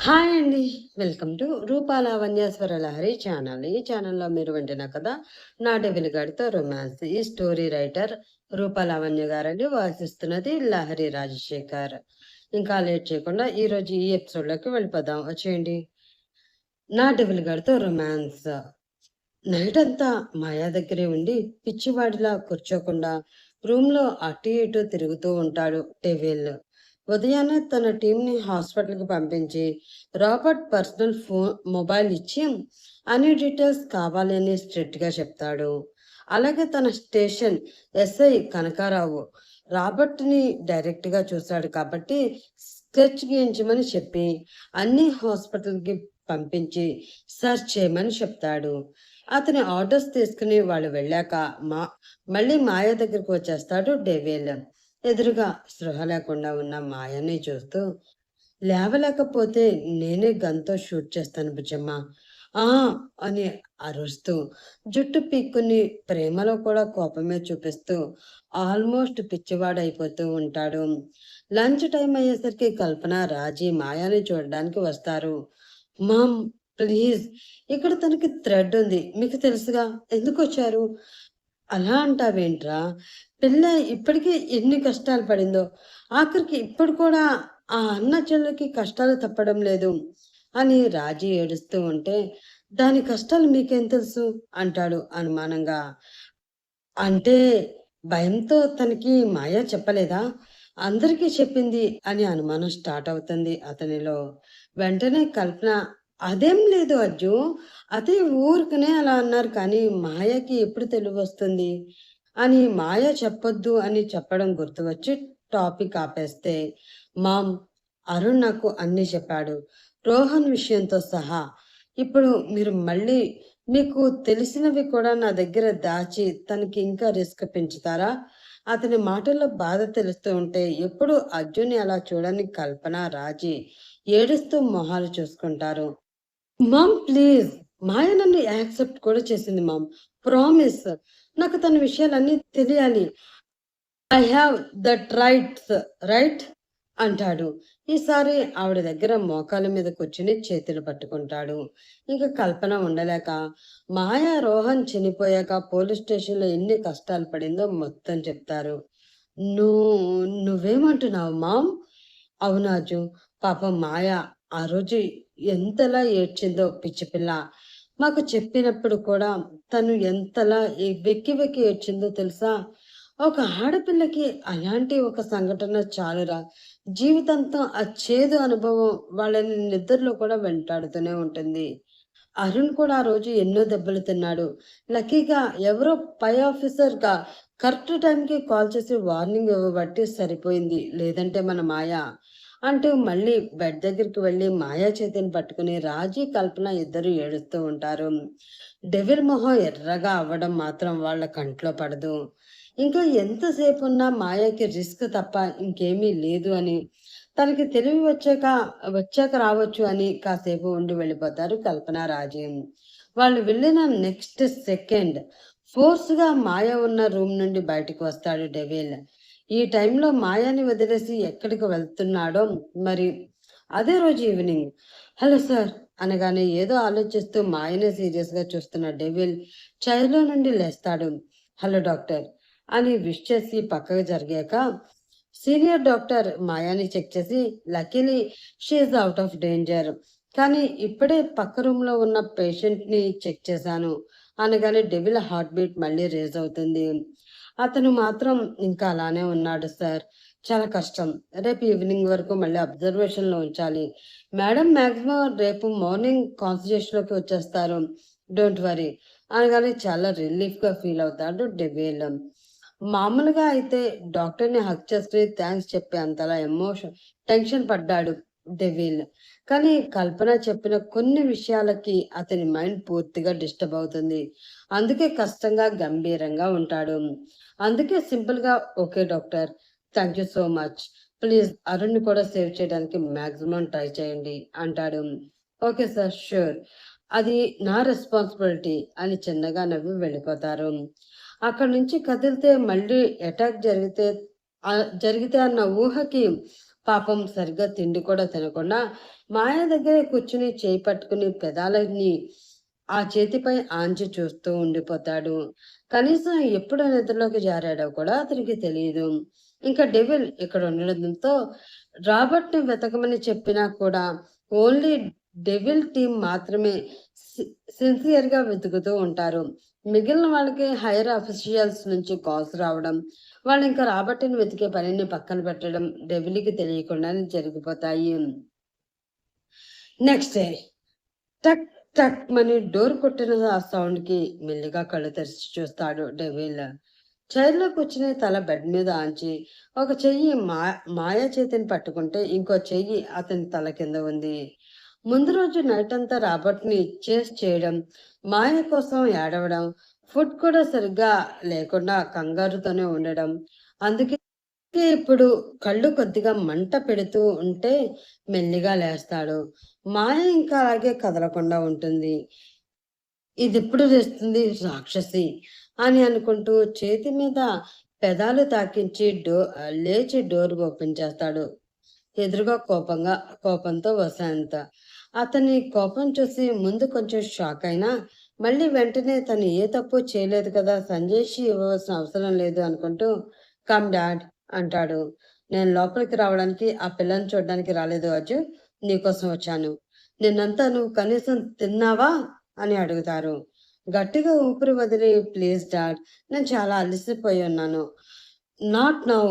Hi అండి. Welcome to Roopa Lavanyeshwara Lahari channel. ఈ ఛానల్‌లో మీరు వింటున్న కథ 'నా డెవిల్ గాడితో రొమాన్స్'. ఈ స్టోరీ రైటర్ రూపా లావణ్య గారండి. వాసిస్తున్నది లహరి రాజశేఖర్. ఇంకా లేట్ చేయకుండా ఈరోజు ఈ ఎపిసోడ్‌లోకి వెళ్ళిపోదాం. వచ్చేయండి. 'నా డెవిల్ గాడితో రొమాన్స్'. నైటంతా మాయా దగ్గరే ఉండి పిచ్చివాడిలా కూర్చోకుండా రూమ్‌లో అటు ఇటు తిరుగుతూ ఉంటాడు డెవిల్. ఉదయాన్నే తన టీంని హాస్పిటల్‌కి పంపించి రాబర్ట్ పర్సనల్ మొబైల్ ఇచ్చి అన్ని డీటెయిల్స్ కావాలి అని స్ట్రిక్ట్‌గా చెప్తాడు. అలాగే తన స్టేషన్ ఎస్ఐ కనకారావు రాబర్ట్‌ని డైరెక్ట్‌గా చూశాడు కాబట్టి స్కెచ్ గీయించమని చెప్పి అన్ని హాస్పిటల్‌కి పంపించి సెర్చ్ చేయమని చెప్తాడు. అతని ఆర్డర్స్ తీసుకుని వాళ్ళు వెళ్ళాక మా మళ్ళీ మాయ దగ్గరికి వచ్చేస్తాడు డెవిల్. ఎదురుగా స్పృహ లేకుండా ఉన్న మాయని చూస్తూ, లేవలేకపోతే నేనే గన్‌తో షూట్ చేస్తాను బుజ్జమ్మ. ఆ! అని అరుస్తూ, జుట్టు పీక్కుని ప్రేమలో కూడా కోపమే చూపిస్తూ ఆల్మోస్ట్ పిచ్చివాడైపోతూ ఉంటాడు. లంచ్ టైం అయ్యేసరికి కల్పన, రాజీ మాయాని చూడడానికి వస్తారు. మామ్ ప్లీజ్, ఇక్కడ తనకి థ్రెడ్ ఉంది. మీకు తెలుసుగా, ఎందుకొచ్చారు? అలా అంటావేంట్రా? పిల్ల ఇప్పటికి ఎన్ని కష్టాలు పడిందో. ఆఖరికి ఇప్పుడు కూడా ఆ అన్న చెల్లెలకి కష్టాలు తప్పడం లేదు అని రాజీ ఏడుస్తూ ఉంటే, దాని కష్టాలు మీకేం తెలుసు? అంటాడు అనుమానంగా. అంటే భయంతో తనకి మాయ చెప్పలేదా? అందరికీ చెప్పింది అని అనుమానం స్టార్ట్ అవుతుంది అతనిలో. వెంటనే కల్పన, అదేం లేదు అజ్జు. అదే ఊరికనే అలా అన్నారు కానీ మాయకి ఎప్పుడు తెలివొస్తుంది అని మాయ చెప్పొద్దు అని చెప్పడం గుర్తువచ్చి టాపిక్ ఆపేస్తే, మామ్ అరుణ్ నాకు అన్నీ చెప్పాడు. రోహన్ విషయంతో సహా. ఇప్పుడు మీరు మళ్ళీ మీకు తెలిసినవి కూడా నా దగ్గర దాచి తనకి ఇంకా రిస్క్ పెంచుతారా? అతని మాటల్లో బాధ తెలుస్తూ ఉంటే ఎప్పుడు అర్జున్ని అలా చూడని కల్పన, రాజీ ఏడుస్తూ మొహాలు చూసుకుంటారు. మామ్ ప్లీజ్, మాయ నన్ను యాక్సెప్ట్ కూడా చేసింది మామ్. ప్రామిస్, నాకు తన విషయాలన్నీ తెలియాలి. I have that rights, right అంటాడు. ఈసారి ఆవిడ దగ్గర మోకాళ్ళ మీద కూర్చుని చేతులు పట్టుకుంటాడు. ఇంక కల్పన ఉండలేక, మాయ రోహన్ చనిపోయాక పోలీస్ స్టేషన్‌లో ఎన్ని కష్టాలు పడిందో మొత్తం చెప్తారు. నువ్వు నువ్వేమంటున్నావు మామ్? అవును అజు. పాపం మాయ ఆ రోజు ఎంతలా ఏడ్చిందో పిచ్చి పిల్ల. మాకు చెప్పినప్పుడు కూడా తను ఎంతలా వెక్కి వెక్కి ఏడ్చిందో తెలుసా? ఒక ఆడపిల్లకి అలాంటి ఒక సంఘటన చాలురా. జీవితాంతం ఆ చేదు అనుభవం వాళ్ళని నిద్రలో కూడా వెంటాడుతూనే ఉంటుంది. అరుణ్ కూడా ఆ రోజు ఎన్నో దెబ్బలు తిన్నాడు. లక్కీగా ఎవరో పై ఆఫీసర్‌గా కరెక్ట్ టైంకి కాల్ చేసి వార్నింగ్ ఇవ్వబట్టి సరిపోయింది. లేదంటే మన మాయ అంటూ మళ్ళీ బెడ్ దగ్గరికి వెళ్లి మాయా చేతిని పట్టుకుని రాజీ, కల్పన ఇద్దరు ఏడుస్తూ ఉంటారు. డెవిల్ మొహం ఎర్రగా అవ్వడం మాత్రం వాళ్ళ కంట్లో పడదు. ఇంకా ఎంతసేపున్నా మాయకి రిస్క్ తప్ప ఇంకేమీ లేదు అని, తనకి తెలివి వచ్చాక రావచ్చు అని కాసేపు ఉండి వెళ్ళిపోతారు కల్పన, రాజీ. వాళ్ళు వెళ్ళిన నెక్స్ట్ సెకండ్ ఫోర్స్‌గా మాయ ఉన్న రూమ్ నుండి బయటికి వస్తాడు డెవిల్. ఈ టైంలో మాయని వదిలేసి ఎక్కడికి వెళ్తున్నాడో మరి. అదే రోజు ఈవినింగ్, హలో సార్ అనగానే ఏదో ఆలోచిస్తూ మాయనే సీరియస్‌గా చూస్తున్న డెవిల్ చైర్‌లో నుండి లేస్తాడు. హలో డాక్టర్ అని విష్ చేసి పక్కకు జరిగాక, సీనియర్ డాక్టర్ మాయాని చెక్ చేసి, luckily she is out of danger. కానీ ఇప్పుడే పక్క రూమ్‌లో ఉన్న పేషెంట్‌ని చెక్ చేశాను అనగానే డెవిల్ హార్ట్ బీట్ మళ్ళీ రేజ్ అవుతుంది. అతను మాత్రం ఇంకా అలానే ఉన్నాడు సార్. చాలా కష్టం. రేపు ఈవినింగ్ వరకు మళ్ళీ అబ్జర్వేషన్‌లో ఉంచాలి. మేడం మాక్సిమం రేపు మార్నింగ్ కాన్సల్టేషన్‌లోకి వచ్చేస్తారు. డోంట్ వర్రీ అనగానే చాలా రిలీఫ్‌గా ఫీల్ అవుతాడు డెవిల్. మామూలుగా అయితే డాక్టర్‌ని హగ్ చేసుకొని థాంక్స్ చెప్పే అంతలా టెన్షన్ పడ్డాడు డెవిల్. కానీ కల్పన చెప్పిన కొన్ని విషయాలకి అతని మైండ్ పూర్తిగా డిస్టర్బ్ అవుతుంది. అందుకే కష్టంగా, గంభీరంగా ఉంటాడు. అందుకే సింపుల్‌గా okay doctor, thank you so much. Please అరుణ్‌ని కూడా సేవ్ చేయడానికి మాక్సిమం ట్రై చేయండి అంటాడు. Okay sir, sure. అది నా రెస్పాన్సిబిలిటీ అని చిన్నగా నవ్వి వెళ్ళిపోతారు. అక్కడి నుంచి కదిలితే మళ్ళీ అటాక్ జరిగితే అన్న ఊహకి పాపం సరిగ్గా తిండి కూడా తినకుండా మాయ దగ్గరే కూర్చుని చేయి పట్టుకుని పెదాలని ఆ చేతిపై ఆంచి చూస్తూ ఉండిపోతాడు. కనీసం ఎప్పుడు నిద్రలోకి జారాడో కూడా అతనికి తెలియదు. ఇంకా డెవిల్ ఇక్కడ ఉండడంతో రాబర్ట్‌ని వెతకమని చెప్పినా కూడా ఓన్లీ డెవిల్ టీమ్ మాత్రమే సి సిన్సియర్‌గా వెతుకుతూ ఉంటారు. మిగిలిన వాళ్ళకి హైర్ అఫీషియల్స్ నుంచి కాల్స్ రావడం, వాళ్ళింకా రాబర్ట్‌ని వెతికే పనిని పక్కన పెట్టడం డెవిల్‌కి తెలియకుండానే జరిగిపోతాయి. నెక్స్ట్ డే టక్ టక్ మని డోర్ కొట్టిన ఆ సౌండ్‌కి మెల్లిగా కళ్ళు తెరిచి చూస్తాడు డెవిల్. చైర్‌లో కూర్చుని తల బెడ్ మీద ఆంచి, ఒక చెయ్యి మాయ చేతిని పట్టుకుంటే, ఇంకో చెయ్యి అతని తల కింద ఉంది. ముందు రోజు నైటంతా రాబర్ట్‌ని చేస్ చేయడం, మాయ కోసం ఏడవడం, ఫుడ్ కూడా సరిగ్గా లేకుండా కంగారుతోనే ఉండడం. అందుకే ఇప్పుడు కళ్ళు కొద్దిగా మంట పెడుతూ ఉంటే మెల్లిగా లేస్తాడు. మాయ ఇంకా అలాగే కదలకుండా ఉంటుంది. ఇదెప్పుడు లేస్తుంది రాక్షసి అని అనుకుంటూ చేతి మీద పెదాలు తాకించి లేచి డోర్ ఓపెన్ చేస్తాడు. ఎదురుగా కోపంతో వసంత. అతని కోపం చూసి ముందు కొంచెం షాక్ అయినా మళ్ళీ వెంటనే తను ఏ తప్పు చేయలేదు కదా, సంజయ్‌కి ఇవ్వవలసిన అవసరం లేదు అనుకుంటూ కమ్ డాడ్ అంటాడు. నేను లోపలికి రావడానికి ఆ పిల్లని చూడడానికి రాలేదు అజ్జు. నీకోసం వచ్చాను. నిన్నంతా నువ్వు కనీసం తిన్నావా అని అడుగుతారు. గట్టిగా ఊపిరి వదిలి ప్లీజ్ డాడ్, నేను చాలా అలసిపోయి ఉన్నాను. Not now.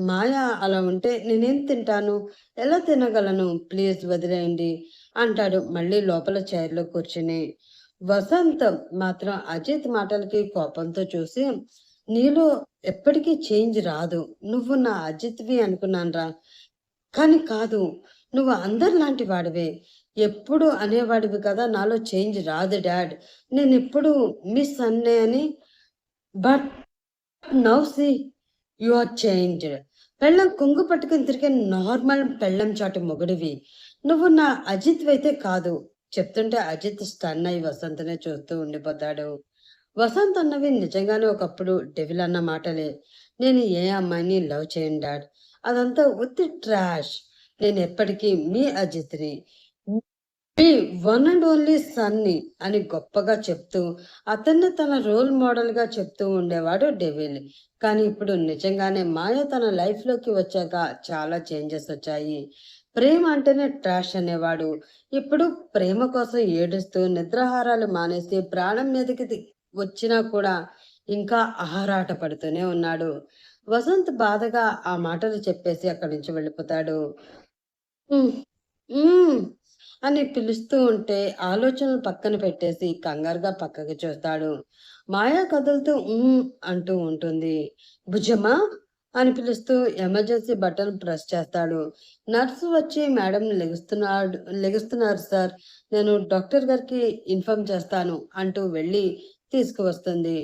మాయ అలా ఉంటే నేనేం తింటాను? ఎలా తినగలను? ప్లీజ్ వదిలేయండి అంటాడు మళ్ళీ లోపల చైర్‌లో కూర్చుని. వసంత్ మాత్రం అజిత్ మాటలకి కోపంతో చూసి, నీలో ఎప్పటికీ చేంజ్ రాదు. నువ్వు నా అజిత్‌వి అనుకున్నానురా. కానీ కాదు. నువ్వు అందరిలాంటి వాడివే. ఎప్పుడు అనేవాడివి కదా, నాలో చేంజ్ రాదు డాడ్. నేనెప్పుడు మీ సన్నే అని. But now see you are changed. పెళ్ళాం కొంగు పట్టుకుని తిరిగే నార్మల్ పెళ్ళాం చాటు మొగుడివి. నువ్వు నా అజిత్‌వైతే కాదు. చెప్తుంటే అజిత్ స్టన్ అయి వసంతనే చూస్తూ ఉండిపోతాడు. వసంత్ అన్నవి నిజంగానే ఒకప్పుడు డెవిల్ అన్న మాటలే. నేను ఏ అమ్మాయిని లవ్ చేయను డాడ్. అదంతా ఉత్తి ట్రాష్. నేనెప్పటికీ మీ అజిత్‌ని. మీ వన్ అండ్ ఓన్లీ సన్ని అని గొప్పగా చెప్తూ అతన్ని తన రోల్ మోడల్ గా చెప్తూ ఉండేవాడు డెవిల్. కానీ ఇప్పుడు నిజంగానే మాయ తన లైఫ్ లోకి వచ్చాక చాలా చేంజెస్ వచ్చాయి. ప్రేమ అంటేనే ట్రాష్ అనేవాడు ఇప్పుడు ప్రేమ కోసం ఏడుస్తూ నిద్రాహారాలు మానేసి ప్రాణం మీదకి వచ్చినా కూడా ఇంకా ఆరాట పడుతూనే ఉన్నాడు. వసంత్ బాధగా ఆ మాటలు చెప్పేసి అక్కడి నుంచి వెళ్ళిపోతాడు. హ్మ్. హ్మ్. అని పిలుస్తూ ఉంటే ఆలోచనలు పక్కన పెట్టేసి కంగారుగా పక్కకి చూస్తాడు. మాయ కదులుతూ అంటూ ఉంటుంది. భుజమ్మా అని పిలుస్తూ ఎమర్జెన్సీ బటన్ ప్రెస్ చేస్తాడు. నర్సు వచ్చి మేడం లెగుస్తున్నారు సార్. నేను డాక్టర్ గారికి ఇన్ఫార్మ్ చేస్తాను అంటూ వెళ్ళి తీసుకువస్తుంది.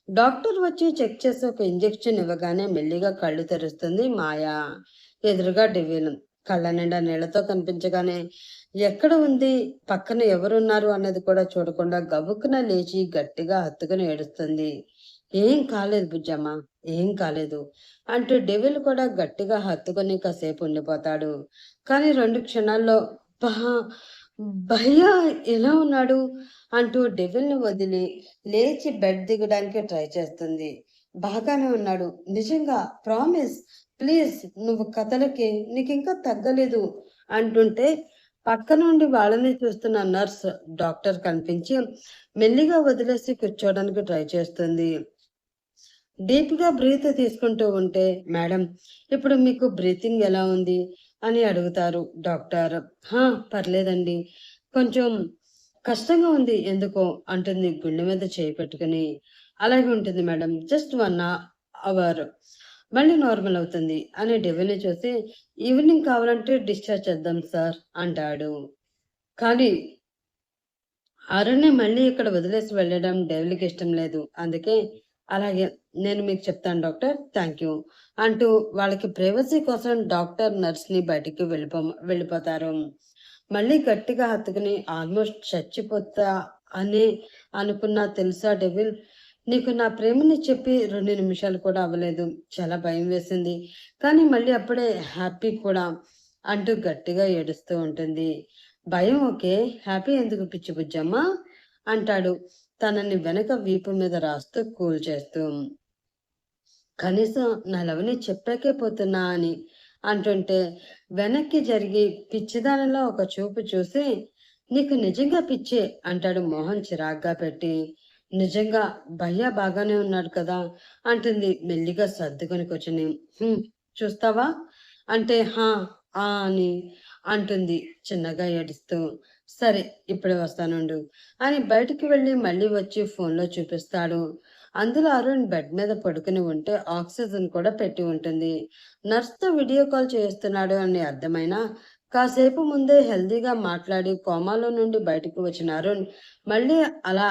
డాక్టర్ వచ్చి చెక్ చేసి ఒక ఇంజెక్షన్ ఇవ్వగానే మెల్లిగా కళ్ళు తెరుస్తుంది మాయ. ఎదురుగా డెవిల్ కళ్ళ నిండా నీళ్లతో కనిపించగానే ఎక్కడ ఉంది, పక్కన ఎవరున్నారు అన్నది కూడా చూడకుండా గబుక్కున లేచి గట్టిగా హత్తుకుని ఏడుస్తుంది. ఏం కాలేదు బుజ్జమ్మ, ఏం కాలేదు అంటూ డెవిల్ కూడా గట్టిగా హత్తుకొని కాసేపు ఉండిపోతాడు. కానీ 2 క్షణాల్లో బహ భయ్యా ఎలా ఉన్నాడు అంటూ డెవిల్‌ని వదిలి లేచి బెడ్ దిగడానికి ట్రై చేస్తుంది. బాగానే ఉన్నాడు. నిజంగా ప్రామిస్. ప్లీజ్ నువ్వు కథలకి నీకింకా తగ్గలేదు అంటుంటే పక్క నుండి వాళ్ళని చూస్తున్న నర్స్ డాక్టర్ కనిపించి మెల్లిగా వదిలేసి కూర్చోవడానికి ట్రై చేస్తుంది. డీప్‌గా బ్రీత్ తీసుకుంటూ ఉంటే, మేడం ఇప్పుడు మీకు బ్రీతింగ్ ఎలా ఉంది అని అడుగుతారు డాక్టర్. పర్లేదండి. కొంచెం కష్టంగా ఉంది ఎందుకో అంటుంది గుండె మీద చేయి పెట్టుకుని. అలాగే ఉంటుంది మేడం. జస్ట్ 1 అవర్ మళ్ళీ నార్మల్ అవుతుంది అని డెవిల్‌ని చూసి, ఈవినింగ్ కావాలంటే డిశ్చార్జ్ చేద్దాం సార్ అంటాడు. కానీ అరుణ్‌ని మళ్ళీ ఇక్కడ వదిలేసి వెళ్ళడం డెవిల్‌కి ఇష్టం లేదు. అందుకే అలాగే నేను మీకు చెప్తాను డాక్టర్. థాంక్ యూ అంటూ వాళ్ళకి ప్రైవసీ కోసం డాక్టర్, నర్స్‌ని బయటికి వెళ్ళిపోతారు. మళ్ళీ గట్టిగా హత్తుకుని ఆల్మోస్ట్ చచ్చిపోతా అని అనుకున్నా తెలుసా డెవిల్, నీకు నా ప్రేమని చెప్పి 2 నిమిషాలు కూడా అవ్వలేదు. చాలా భయం వేసింది. కానీ మళ్ళీ అప్పుడే హ్యాపీ కూడా. అంటూ గట్టిగా ఏడుస్తూ ఉంటుంది. భయం ఓకే, హ్యాపీ ఎందుకు పిచ్చి బుజ్జమ్మ అంటాడు తనని వెనక వీపు మీద రాస్తూ కూల్ చేస్తూ. కనీసం నా లవని చెప్పాకే పోతున్నా అని అంటుంటే వెనక్కి జరిగి పిచ్చిదానిలో ఒక చూపు చూసి, నీకు నిజంగా పిచ్చే అంటాడు మోహన్ చిరాగ్గా పెట్టి. నిజంగా భయ్య బాగానే ఉన్నాడు కదా అంటుంది మెల్లిగా సర్దుకొని కూర్చుని. చూస్తావా అంటే హా ఆ అని అంటుంది చిన్నగా ఏడుస్తూ. సరే ఇప్పుడే వస్తానుండు అని బయటికి వెళ్ళి మళ్ళీ వచ్చి ఫోన్లో చూపిస్తాడు. అందులో అరుణ్ బెడ్ మీద పడుకుని ఉంటే ఆక్సిజన్ కూడా పెట్టి ఉంటుంది. నర్స్తో వీడియో కాల్ చేస్తున్నాడు అని అర్థమైనా కాసేపు ముందే హెల్దీగా మాట్లాడి కోమాలో నుండి బయటకు వచ్చిన అరుణ్ మళ్ళీ అలా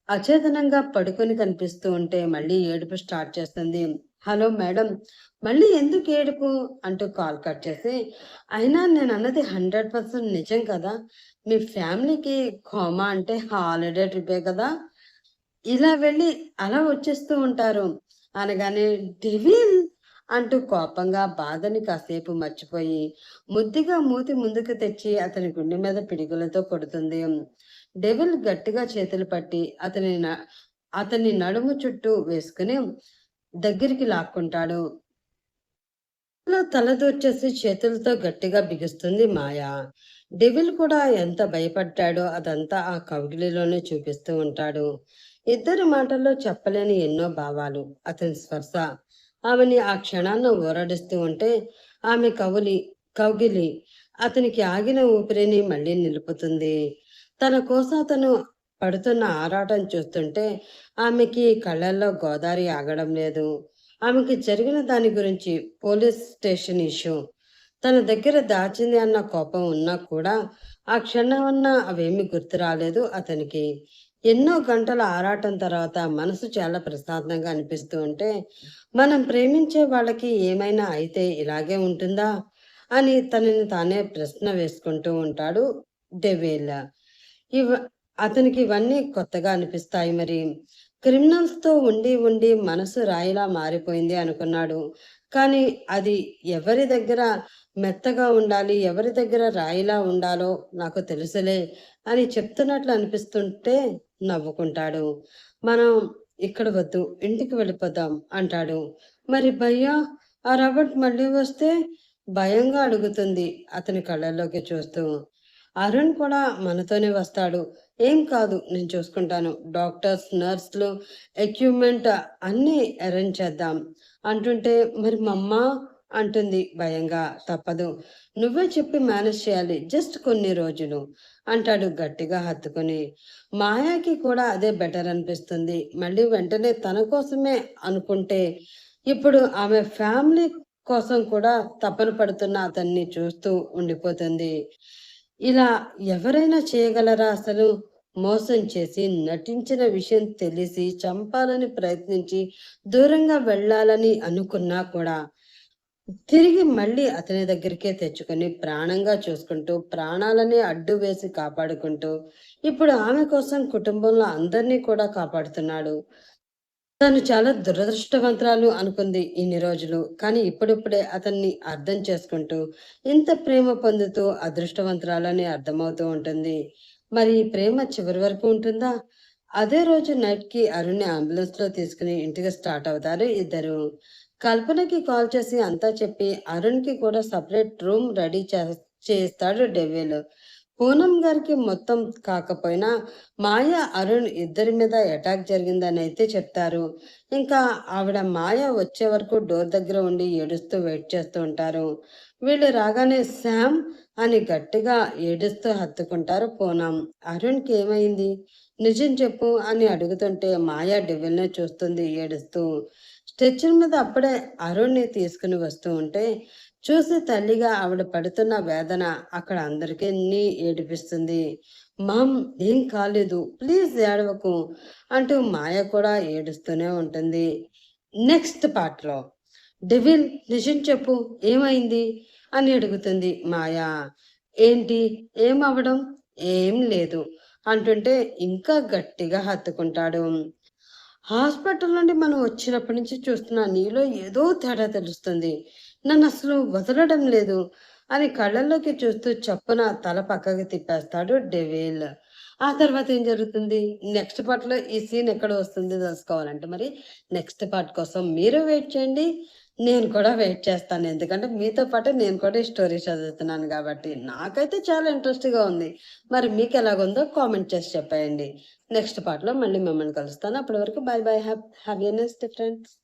అచేతనంగా పడుకొని కనిపిస్తూ ఉంటే మళ్ళీ ఏడుపు స్టార్ట్ చేస్తుంది. హలో మేడం, మళ్ళీ ఎందుకు ఏడుపు అంటూ కాల్ కట్ చేసి, అయినా నేను అన్నది 100% నిజం కదా, మీ ఫ్యామిలీకి కోమా అంటే హాలిడే ట్రిపే కదా, ఇలా వెళ్ళి అలా వచ్చేస్తూ ఉంటారు అనగానే డెవిల్ అంటూ కోపంగా బాధని కాసేపు మర్చిపోయి ముద్దుగా మూతి ముందుకు తెచ్చి అతని గుండె మీద పిడిగులతో కొడుతుంది. డెవిల్ గట్టిగా చేతులు పట్టి అతని నడుము చుట్టూ వేసుకుని దగ్గరికి లాక్కుంటాడు. తలదూర్చేసి చేతులతో గట్టిగా బిగుస్తుంది మాయ. డెవిల్ కూడా ఎంత భయపడ్డాడో అదంతా ఆ కౌగిలిలోనే చూపిస్తూ ఉంటాడు. ఇద్దరి మాటల్లో చెప్పలేని ఎన్నో భావాలు. అతని స్పర్శ ఆమెని ఆ క్షణాన్ని ఊరడిస్తూ ఉంటే ఆమె కౌగిలి అతనికి ఆగిన ఊపిరిని మళ్ళీ నిలుపుతుంది. తన కోసం అతను పడుతున్న ఆరాటం చూస్తుంటే ఆమెకి కళ్ళల్లో గోదారి ఆగడం లేదు. ఆమెకి జరిగిన దాని గురించి పోలీస్ స్టేషన్ ఇష్యూ తన దగ్గర దాచింది అన్న కోపం ఉన్నా కూడా ఆ క్షణమన్నా అవేమీ గుర్తు రాలేదు అతనికి. ఎన్నో గంటల ఆరాటం తర్వాత మనసు చాలా ప్రశాంతంగా అనిపిస్తూ ఉంటే మనం ప్రేమించే వాళ్ళకి ఏమైనా అయితే ఇలాగే ఉంటుందా అని తనని తానే ప్రశ్న వేసుకుంటూ ఉంటాడు డెవేల్. ఇవ అతనికి ఇవన్నీ కొత్తగా అనిపిస్తాయి మరి. క్రిమినల్స్‌తో ఉండి, ఉండి మనసు రాయిలా మారిపోయింది అనుకున్నాడు. కానీ అది ఎవరి దగ్గర మెత్తగా ఉండాలి, ఎవరి దగ్గర రాయిలా ఉండాలో నాకు తెలుసులే అని చెప్తున్నట్లు అనిపిస్తుంటే నవ్వుకుంటాడు. మనం ఇక్కడ వద్దు, ఇంటికి వెళ్ళిపోదాం అంటాడు. మరి భయ్యా, ఆ రాబర్ట్ మళ్ళీ వస్తే భయంగా అడుగుతుంది అతని కళ్ళల్లోకి చూస్తూ. అరుణ్ కూడా మనతోనే వస్తాడు. ఏం కాదు, నేను చూసుకుంటాను. డాక్టర్స్, నర్సులు, ఎక్విప్మెంట్ అన్నీ అరేంజ్ చేద్దాం అంటుంటే మరి మమ్మ అంటుంది భయంగా. తప్పదు, నువ్వే చెప్పి మేనేజ్ చేయాలి, జస్ట్ కొన్ని రోజులు అంటాడు గట్టిగా హత్తుకొని. మాయాకి కూడా అదే బెటర్ అనిపిస్తుంది. మళ్ళీ వెంటనే తన కోసమే అనుకుంటే ఇప్పుడు ఆమె ఫ్యామిలీ కోసం కూడా తపన పడుతున్న అతన్ని చూస్తూ ఉండిపోతుంది. ఇలా ఎవరైనా చేయగలరా అసలు? మోసం చేసి, నటించిన విషయం తెలిసి, చంపాలని ప్రయత్నించి, దూరంగా వెళ్ళాలని అనుకున్నా కూడా, తిరిగి మళ్ళీ అతని దగ్గరికే తెచ్చుకొని, ప్రాణంగా చూసుకుంటూ, ప్రాణాలని అడ్డు వేసి కాపాడుకుంటూ, ఇప్పుడు ఆమె కోసం కుటుంబంలో అందరినీ కూడా కాపాడుతున్నాడు. తను చాలా దురదృష్టవంతురాలు అనుకుంది ఇన్ని రోజులు. కానీ ఇప్పుడిప్పుడే అతన్ని అర్థం చేసుకుంటూ, ఇంత ప్రేమ పొందుతూ అదృష్టవంతురాలని అర్థమవుతూ ఉంటుంది. మరి ఈ ప్రేమ చివరి వరకు ఉంటుందా? అదే రోజు నైట్‌కి అరుణ్‌ని అంబులెన్స్‌లో తీసుకుని ఇంటికి స్టార్ట్ అవుతారు ఇద్దరు. కల్పనకి కాల్ చేసి అంతా చెప్పి అరుణ్‌కి కూడా సెపరేట్ రూమ్ రెడీ చేయిస్తాడు డెవిల్. పూనం గారికి మొత్తం కాకపోయినా మాయ, అరుణ్ ఇద్దరి మీద అటాక్ జరిగిందని అయితే చెప్తారు. ఇంకా ఆవిడ మాయ వచ్చే వరకు డోర్ దగ్గర ఉండి ఏడుస్తూ వెయిట్ చేస్తూ ఉంటారు. వీళ్ళు రాగానే శామ్ అని గట్టిగా ఏడుస్తూ హత్తుకుంటారు పూనం. అరుణ్కి ఏమైంది, నిజం చెప్పు అని అడుగుతుంటే మాయ డెవిల్నే చూస్తుంది ఏడుస్తూ. స్ట్రెచ్చర్ మీద అప్పుడే అరుణ్ని తీసుకుని వస్తూ ఉంటే చూసి తల్లిగా ఆవిడ పడుతున్న వేదన అక్కడ అందరికీ ఏడిపిస్తుంది. మామ్, ఏం కాలేదు, ప్లీజ్ ఏడవకు అంటూ మాయ కూడా ఏడుస్తూనే ఉంటుంది. నెక్స్ట్ పార్ట్లో డెవిల్ నిజం చెప్పు, ఏమైంది అని అడుగుతుంది మాయ. ఏంటి, ఏమవడం, ఏం లేదు అంటుంటే ఇంకా గట్టిగా హత్తుకుంటాడు. హాస్పిటల్ నుండి మనం వచ్చినప్పటి నుంచి చూస్తున్నా నీలో ఏదో తేడా తెలుస్తుంది, నన్ను అసలు వదలడం లేదు అని కళ్ళల్లోకి చూస్తూ చప్పున తల పక్కకి తిప్పేస్తాడు డెవిల్. ఆ తర్వాత ఏం జరుగుతుంది? నెక్స్ట్ పార్ట్‌లో ఈ సీన్ ఎక్కడ వస్తుంది తెలుసుకోవాలంటే మరి నెక్స్ట్ పార్ట్ కోసం మీరు వెయిట్ చేయండి. నేను కూడా వెయిట్ చేస్తాను. ఎందుకంటే మీతో పాటు నేను కూడా ఈ స్టోరీ చదువుతున్నాను గాబట్టి. నాకైతే చాలా ఇంట్రెస్ట్‌గా ఉంది. మరి మీకెలాగుందో కామెంట్ చేసి చెప్పేయండి. నెక్స్ట్ పార్ట్‌లో మళ్ళీ మిమ్మల్ని కలుస్తాను. అప్పటి వరకు by by. Have a nice day friends.